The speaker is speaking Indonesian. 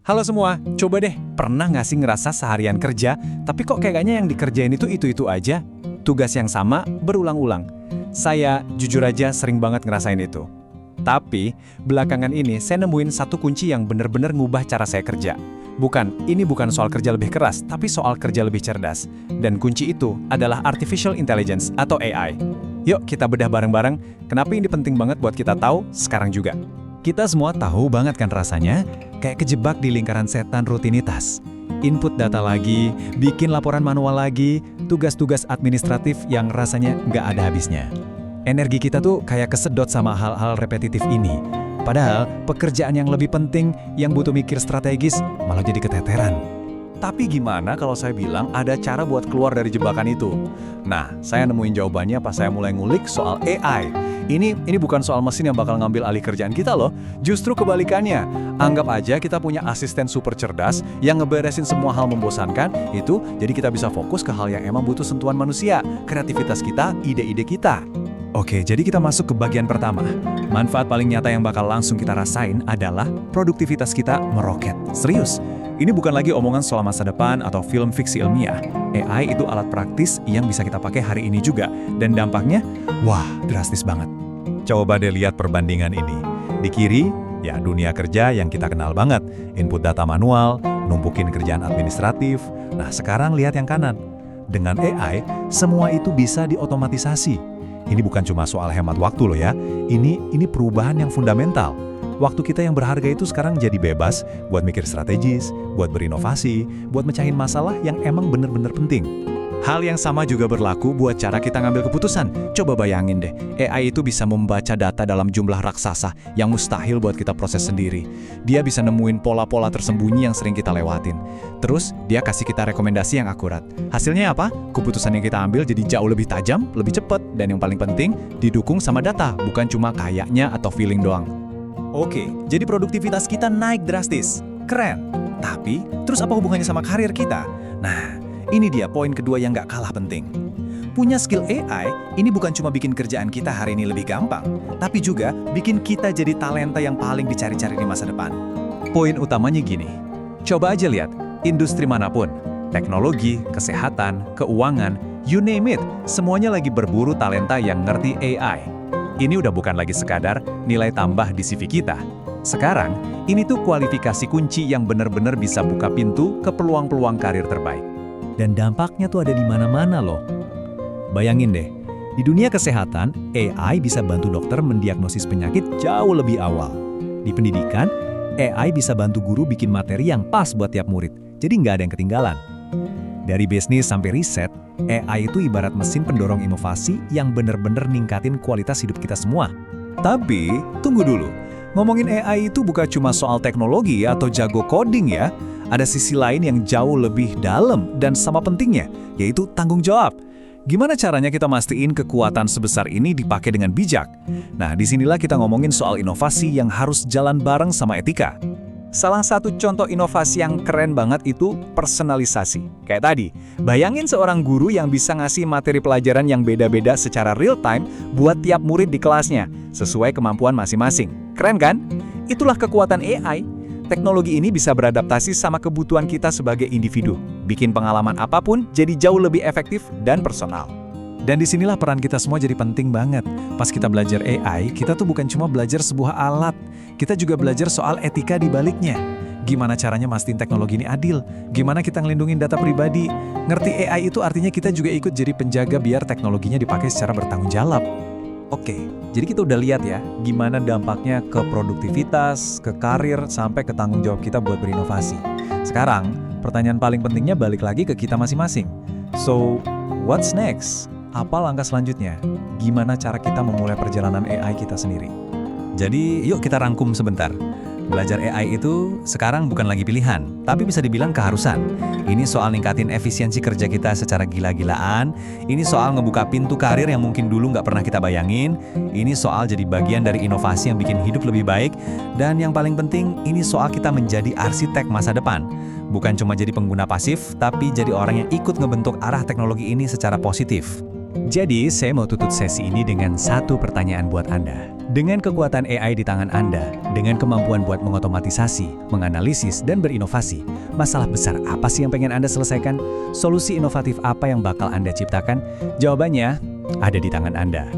Halo semua, coba deh, pernah nggak sih ngerasa seharian kerja, tapi kok kayaknya yang dikerjain itu aja? Tugas yang sama, berulang-ulang. Saya, jujur aja, sering banget ngerasain itu. Tapi, belakangan ini saya nemuin satu kunci yang bener-bener ngubah cara saya kerja. Ini bukan soal kerja lebih keras, tapi soal kerja lebih cerdas. Dan kunci itu adalah Artificial Intelligence atau AI. Yuk kita bedah bareng-bareng, kenapa ini penting banget buat kita tahu sekarang juga. Kita semua tahu banget kan rasanya, kayak kejebak di lingkaran setan rutinitas. Input data lagi, bikin laporan manual lagi, tugas-tugas administratif yang rasanya nggak ada habisnya. Energi kita tuh kayak kesedot sama hal-hal repetitif ini. Padahal pekerjaan yang lebih penting, yang butuh mikir strategis, malah jadi keteteran. Tapi gimana kalau saya bilang ada cara buat keluar dari jebakan itu? Nah, saya nemuin jawabannya pas saya mulai ngulik soal AI. Ini bukan soal mesin yang bakal ngambil alih kerjaan kita loh. Justru kebalikannya. Anggap aja kita punya asisten super cerdas yang ngeberesin semua hal membosankan, itu jadi kita bisa fokus ke hal yang emang butuh sentuhan manusia, kreativitas kita, ide-ide kita. Oke, jadi kita masuk ke bagian pertama. Manfaat paling nyata yang bakal langsung kita rasain adalah produktivitas kita meroket. Serius, ini bukan lagi omongan soal masa depan atau film fiksi ilmiah. AI itu alat praktis yang bisa kita pakai hari ini juga. Dan dampaknya, wah, drastis banget. Coba deh lihat perbandingan ini. Di kiri, ya dunia kerja yang kita kenal banget. Input data manual, numpukin kerjaan administratif. Nah, sekarang lihat yang kanan. Dengan AI, semua itu bisa diotomatisasi. Ini bukan cuma soal hemat waktu loh ya. Ini perubahan yang fundamental. Waktu kita yang berharga itu sekarang jadi bebas buat mikir strategis, buat berinovasi, buat mecahin masalah yang emang bener-bener penting. Hal yang sama juga berlaku buat cara kita ngambil keputusan. Coba bayangin deh, AI itu bisa membaca data dalam jumlah raksasa yang mustahil buat kita proses sendiri. Dia bisa nemuin pola-pola tersembunyi yang sering kita lewatin. Terus, dia kasih kita rekomendasi yang akurat. Hasilnya apa? Keputusan yang kita ambil jadi jauh lebih tajam, lebih cepat, dan yang paling penting, didukung sama data, bukan cuma kayaknya atau feeling doang. Oke, jadi produktivitas kita naik drastis. Keren. Tapi, terus apa hubungannya sama karir kita? Nah, ini dia poin kedua yang gak kalah penting. Punya skill AI, ini bukan cuma bikin kerjaan kita hari ini lebih gampang, tapi juga bikin kita jadi talenta yang paling dicari-cari di masa depan. Poin utamanya gini, coba aja lihat, industri manapun, teknologi, kesehatan, keuangan, you name it, semuanya lagi berburu talenta yang ngerti AI. Ini udah bukan lagi sekadar nilai tambah di CV kita. Sekarang, ini tuh kualifikasi kunci yang benar-benar bisa buka pintu ke peluang-peluang karir terbaik. Dan dampaknya tuh ada di mana-mana loh. Bayangin deh, di dunia kesehatan, AI bisa bantu dokter mendiagnosis penyakit jauh lebih awal. Di pendidikan, AI bisa bantu guru bikin materi yang pas buat tiap murid, jadi nggak ada yang ketinggalan. Dari bisnis sampai riset, AI itu ibarat mesin pendorong inovasi yang bener-bener ningkatin kualitas hidup kita semua. Tapi, tunggu dulu. Ngomongin AI itu bukan cuma soal teknologi atau jago coding ya. Ada sisi lain yang jauh lebih dalam dan sama pentingnya, yaitu tanggung jawab. Gimana caranya kita mastiin kekuatan sebesar ini dipakai dengan bijak? Nah, disinilah kita ngomongin soal inovasi yang harus jalan bareng sama etika. Salah satu contoh inovasi yang keren banget itu personalisasi. Kayak tadi, bayangin seorang guru yang bisa ngasih materi pelajaran yang beda-beda secara real time buat tiap murid di kelasnya, sesuai kemampuan masing-masing. Keren kan? Itulah kekuatan AI. Teknologi ini bisa beradaptasi sama kebutuhan kita sebagai individu, bikin pengalaman apapun jadi jauh lebih efektif dan personal. Dan disinilah peran kita semua jadi penting banget. Pas kita belajar AI, kita tuh bukan cuma belajar sebuah alat, kita juga belajar soal etika di baliknya. Gimana caranya mastiin teknologi ini adil? Gimana kita ngelindungin data pribadi? Ngerti AI itu artinya kita juga ikut jadi penjaga biar teknologinya dipakai secara bertanggung jawab. Oke, jadi kita udah lihat ya, gimana dampaknya ke produktivitas, ke karir, sampai ke tanggung jawab kita buat berinovasi. Sekarang, pertanyaan paling pentingnya balik lagi ke kita masing-masing. So, what's next? Apa langkah selanjutnya? Gimana cara kita memulai perjalanan AI kita sendiri? Jadi, yuk kita rangkum sebentar. Belajar AI itu sekarang bukan lagi pilihan, tapi bisa dibilang keharusan. Ini soal ningkatin efisiensi kerja kita secara gila-gilaan. Ini soal ngebuka pintu karir yang mungkin dulu nggak pernah kita bayangin. Ini soal jadi bagian dari inovasi yang bikin hidup lebih baik. Dan yang paling penting, ini soal kita menjadi arsitek masa depan. Bukan cuma jadi pengguna pasif, tapi jadi orang yang ikut ngebentuk arah teknologi ini secara positif. Jadi, saya mau tutup sesi ini dengan satu pertanyaan buat Anda. Dengan kekuatan AI di tangan Anda, dengan kemampuan buat mengotomatisasi, menganalisis, dan berinovasi, masalah besar apa sih yang pengen Anda selesaikan? Solusi inovatif apa yang bakal Anda ciptakan? Jawabannya ada di tangan Anda.